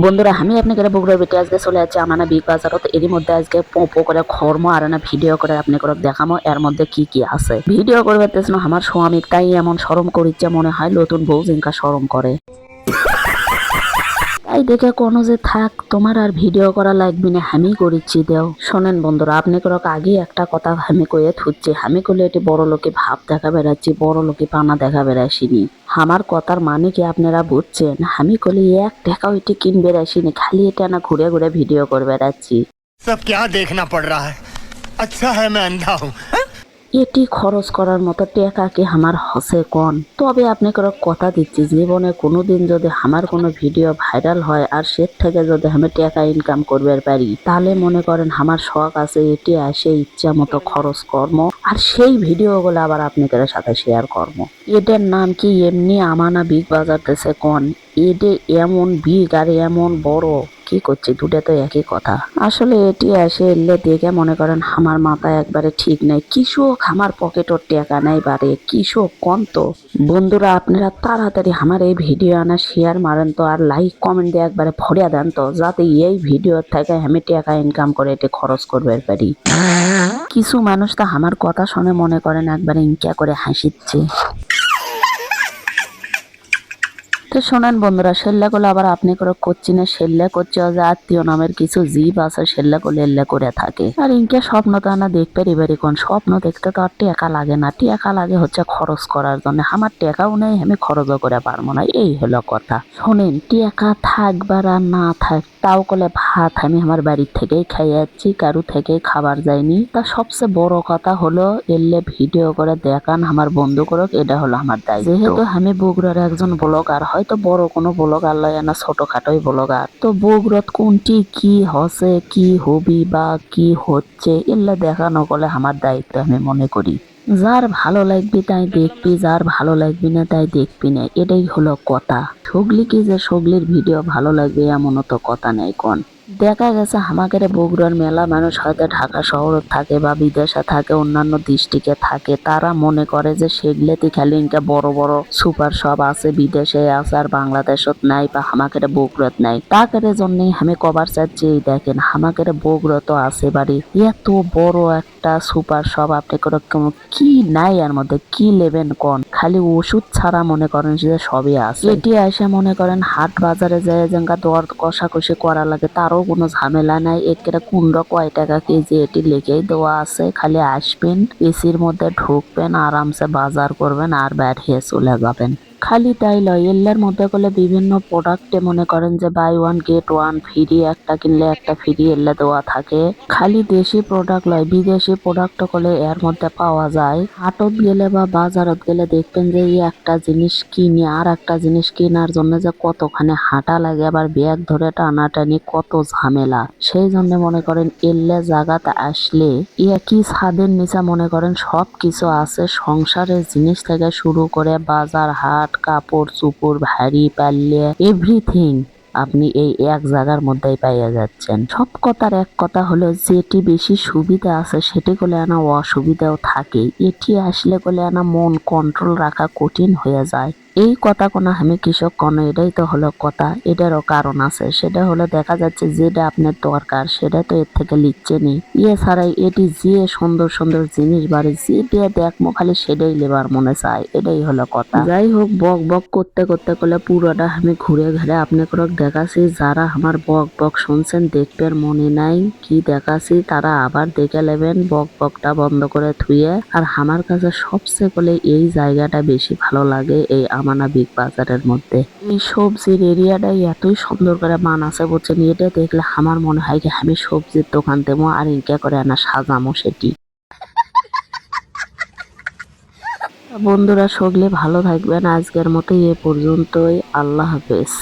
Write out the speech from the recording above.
বন্ধুরা আমি আপনাকে বগুড়ার বেটে আজকে চলে যাচ্ছি আমানা বিগ বাজারত এরই মধ্যে আজকে পোপো করে খর্ম আর না ভিডিও করে আপনাকে দেখামো এর মধ্যে কি কি আছে ভিডিও করবে তেজনো আমার স্বামী তাই এমন শরম করিচ্ছে মনে হয় নতুন বউ জিনকা শরম করে তাই দেখে কোনো যে থাক তোমার আর ভিডিও করা লাগবে না আমি করিচ্ছি দেও শোনেন বন্ধুরা আপনি করক আগে একটা কথা আমি কয়ে থুচ্ছি আমি করলে এটি বড় লোকে ভাব দেখা বেড়াচ্ছি বড় লোকে পানা দেখা বেড়াইছিনি আমার কথার মানে কি আপনারা বুঝছেন আমি কলি এক টাকা ওইটি কিনবে আসিনি খালি এটা না ঘুরে ঘুরে ভিডিও করে বেড়াচ্ছি सब क्या देखना पड़ रहा है अच्छा है मैं अंधा हूँ এটি খরচ করার মতো টাকা কি আমার হসে কোন তবে আপনাকে কথা দিচ্ছি জীবনে কোনোদিন যদি আমার কোনো ভিডিও ভাইরাল হয় আর সে থেকে যদি আমি টাকা ইনকাম করবে পারি তাহলে মনে করেন আমার শখ আছে এটি আসে ইচ্ছা মতো খরচ কর্ম আর সেই ভিডিওগুলো আবার আপনাদের সাথে শেয়ার করব এটার নাম কি এমনি আমানা বিগ বাজার দেশে কোন এডে এমন বিগ আর এমন বড় কি করছি দুটো তো একই কথা আসলে এটি আসে এলে দেখে মনে করেন আমার মাথা একবারে ঠিক নাই কৃষক আমার পকেটর টাকা নাই বারে কৃষক কোন তো বন্ধুরা আপনারা তাড়াতাড়ি আমার এই ভিডিও আনা শেয়ার মারেন তো আর লাইক কমেন্ট দিয়ে একবারে ভরিয়া দেন তো যাতে এই ভিডিও থেকে আমি টাকা ইনকাম করে এটি খরচ করবে পারি কিছু মানুষ তো আমার কথা শুনে মনে করেন একবারে ইনকা করে হাসিচ্ছে তো শোনেন বন্ধুরা সেল্লা করলে আবার আপনি করে করছি না সেল্লা করছে যে আত্মীয় নামের কিছু জীব আছে সেল্লা করলে এল্লা করে থাকে আর ইনকে স্বপ্ন তো না দেখতে এবারে কোন স্বপ্ন দেখতে তো আর টাকা লাগে না টাকা লাগে হচ্ছে খরচ করার জন্য আমার টাকাও নেই আমি খরচও করে পারবো না এই হলো কথা শোনেন টাকা থাকবার আর না থাক তাও করলে ভাত আমি আমার বাড়ির থেকেই খাই যাচ্ছি কারু থেকেই খাবার যায়নি তা সবচেয়ে বড় কথা হলো এলে ভিডিও করে দেখান আমার বন্ধু করুক এটা হলো আমার দায়িত্ব যেহেতু আমি বগুড়ার একজন ব্লগার হয়তো বড় কোনো ব্লগার লয় না ছোটখাটোই ব্লগার তো বগুড়াত কোনটি কি হচ্ছে কি হবি বা কি হচ্ছে এলে দেখানো করলে আমার দায়িত্ব আমি মনে করি যার ভালো লাগবে তাই দেখবি যার ভালো লাগবে না তাই দেখবি না এটাই হলো কথা সগলি কি যে সগলির ভিডিও ভালো লাগবে এমনও তো কথা নেই কোন দেখা গেছে আমাদের বগুড়ার মেলা মানুষ হয়তো ঢাকা শহরে থাকে বা বিদেশে থাকে অন্যান্য ডিস্ট্রিক্টে থাকে তারা মনে করে যে সেগুলোতে খালি ইনকা বড় বড় সুপার শপ আছে বিদেশে আছে আর বাংলাদেশত নাই বা আমাদের বগুড়াত নাই তাদের জন্যই আমি কবার চাচ্ছি দেখেন আমাদের বগুড়া তো আছে বাড়ি এত বড় একটা সুপার শপ আপনি করে কি নাই এর মধ্যে কি নেবেন কোন খালি ওষুধ ছাড়া মনে করেন যে সবই আছে এটি এসে মনে করেন হাট বাজারে যায় যেঙ্গা দর কষাকষি করা লাগে তারও কোনো ঝামেলা নাই একেবারে কুন্ডা কয় টাকা কেজি এটি লেগেই দেওয়া আছে খালি আসবেন এসির মধ্যে ঢুকবেন আরামসে বাজার করবেন আর বেরিয়ে চলে যাবেন খালি তাই লয় এল্লার মধ্যে করলে বিভিন্ন প্রোডাক্টে মনে করেন যে buy one get one free একটা কিনলে একটা ফ্রি এল্লা দেওয়া থাকে খালি দেশি প্রোডাক্ট লয় বিদেশি প্রোডাক্ট করলে এর মধ্যে পাওয়া যায় হাটত গেলে বা বাজারত গেলে দেখবেন যে এই একটা জিনিস কিনে আর একটা জিনিস কেনার জন্য যে কতখানি হাঁটা লাগে আবার ব্যাগ ধরে টানাটানি কত ঝামেলা সেই জন্য মনে করেন এল্লা জায়গাতে আসলে একই ছাদের নিচে মনে করেন সব কিছু আছে সংসারের জিনিস থেকে শুরু করে বাজার হাট কাপড় চুপড় ভারী পাল্লে এভরিথিং আপনি এই এক জায়গার মধ্যেই পাইয়া যাচ্ছেন সব কথার এক কথা হলো যেটি বেশি সুবিধা আছে সেটি করলে না অসুবিধাও থাকে এটি আসলে করলে না মন কন্ট্রোল রাখা কঠিন হয়ে যায় এই কথা কোনো আমি কৃষক কোনো এটাই তো হলো কথা এটারও কারণ আছে সেটা হলো দেখা যাচ্ছে যেটা আপনার দরকার সেটা তো এর থেকে লিখছে নি ছাড়াই এটি যে সুন্দর সুন্দর জিনিস বাড়ি যেটা দেখবো খালি সেটাই লেবার মনে চায় এটাই হলো কথা যাই হোক বক বক করতে করতে করলে পুরোটা আমি ঘুরে ঘুরে আপনাকে দেখাচ্ছি যারা আমার বক বক শুনছেন দেখবেন মনে নাই কি দেখাচ্ছি তারা আবার দেখে নেবেন বক বকটা বন্ধ করে থুয়ে আর আমার কাছে সবচেয়ে বলে এই জায়গাটা বেশি ভালো লাগে এই আমানা বিগ বাজারের মধ্যে এই সবজির এরিয়াটাই এতই সুন্দর করে বানাচ্ছে বলছেন এটা দেখলে আমার মনে হয় যে আমি সবজির দোকান দেবো আর ইনকা করে আনা সাজামো সেটি বন্ধুরা সগলে ভালো থাকবেন আজকের মতো এ পর্যন্তই আল্লাহ হাফেজ।